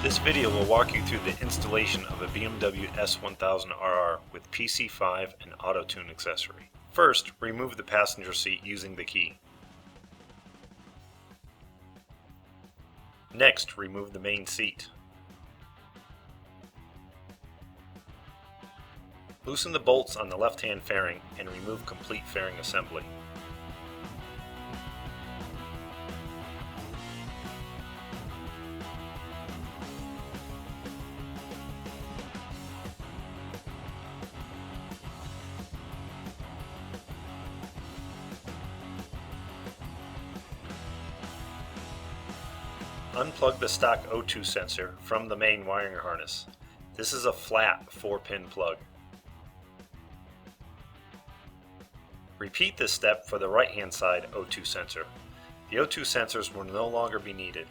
This video will walk you through the installation of a BMW S1000RR with PC5 and auto-tune accessory. First, remove the passenger seat using the key. Next, remove the main seat. Loosen the bolts on the left-hand fairing and remove complete fairing assembly. Unplug the stock O2 sensor from the main wiring harness. This is a flat 4-pin plug. Repeat this step for the right-hand side O2 sensor. The O2 sensors will no longer be needed.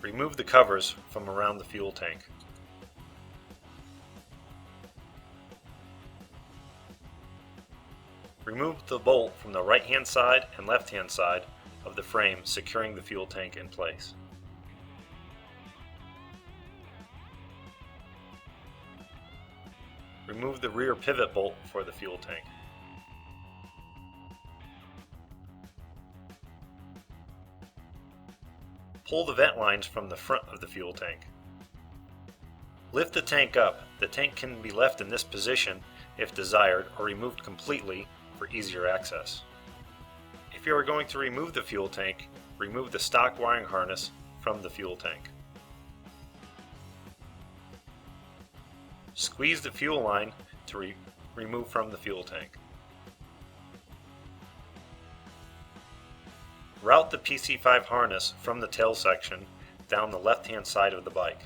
Remove the covers from around the fuel tank. Remove the bolt from the right-hand side and left-hand side of the frame, securing the fuel tank in place. Remove the rear pivot bolt for the fuel tank. Pull the vent lines from the front of the fuel tank. Lift the tank up. The tank can be left in this position if desired, or removed completely for easier access. If you are going to remove the fuel tank, remove the stock wiring harness from the fuel tank. Squeeze the fuel line to remove from the fuel tank. Route the PC5 harness from the tail section down the left-hand side of the bike.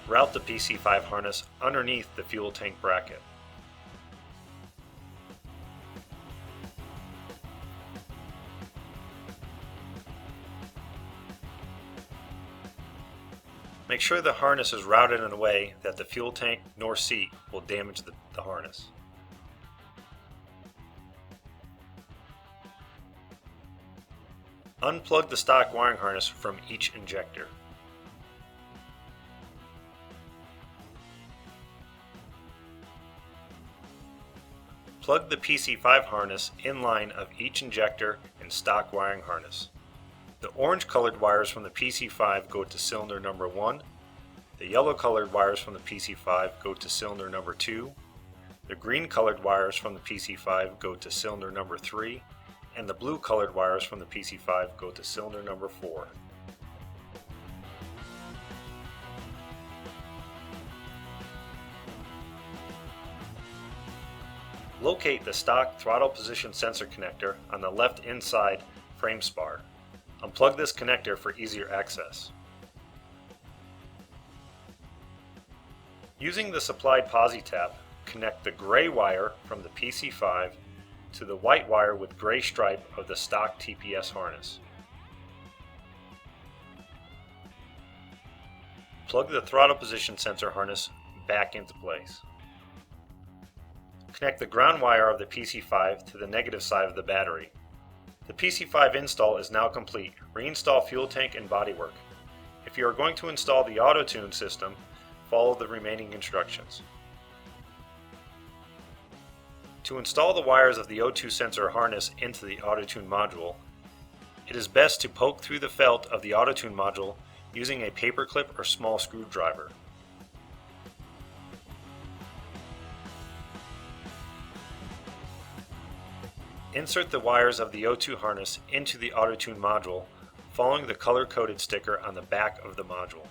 Route the PC5 harness underneath the fuel tank bracket. Make sure the harness is routed in a way that the fuel tank nor seat will damage the harness. Unplug the stock wiring harness from each injector. Plug the PC5 harness in line of each injector and stock wiring harness. The orange colored wires from the PC5 go to cylinder number 1, the yellow colored wires from the PC5 go to cylinder number 2, the green colored wires from the PC5 go to cylinder number 3, and the blue colored wires from the PC5 go to cylinder number 4. Locate the stock throttle position sensor connector on the left inside frame spar. Unplug this connector for easier access. Using the supplied posi tap, connect the gray wire from the PC5 to the white wire with gray stripe of the stock TPS harness. Plug the throttle position sensor harness back into place. Connect the ground wire of the PC5 to the negative side of the battery. The PC5 install is now complete. Reinstall fuel tank and bodywork. If you are going to install the auto-tune system, follow the remaining instructions. To install the wires of the O2 sensor harness into the auto-tune module, it is best to poke through the felt of the auto-tune module using a paperclip or small screwdriver. Insert the wires of the O2 harness into the auto-tune module, following the color-coded sticker on the back of the module.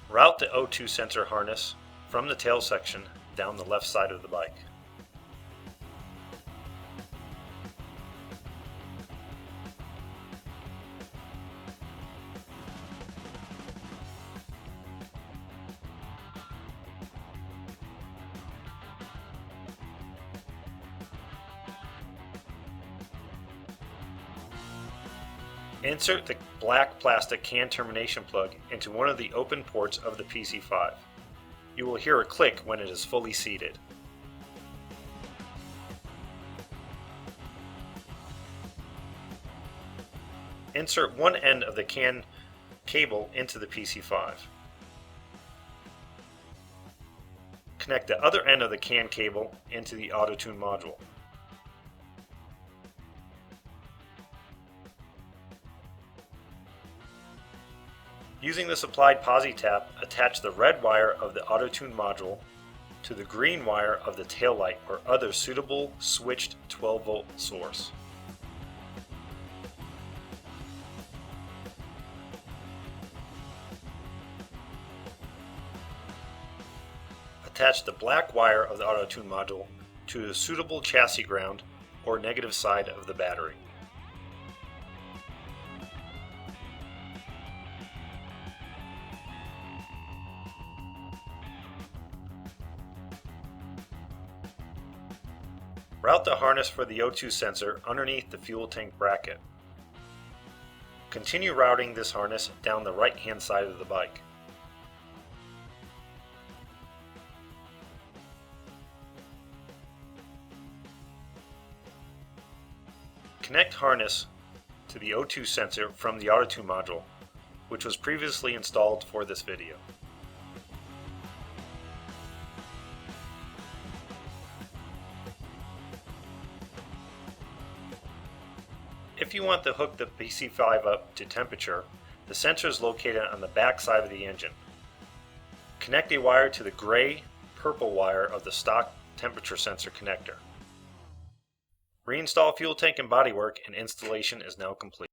Route the O2 sensor harness from the tail section down the left side of the bike. Insert the black plastic can termination plug into one of the open ports of the PC5. You will hear a click when it is fully seated. Insert one end of the CAN cable into the PC5. Connect the other end of the CAN cable into the auto-tune module. Using the supplied posi tap, attach the red wire of the auto-tune module to the green wire of the taillight or other suitable switched 12-volt source. Attach the black wire of the auto-tune module to the suitable chassis ground or negative side of the battery. Route the harness for the O2 sensor underneath the fuel tank bracket. Continue routing this harness down the right-hand side of the bike. Connect harness to the O2 sensor from the auto-tune module, which was previously installed for this video. If you want to hook the PC5 up to temperature, the sensor is located on the back side of the engine. Connect a wire to the gray-purple wire of the stock temperature sensor connector. Reinstall fuel tank and bodywork, and installation is now complete.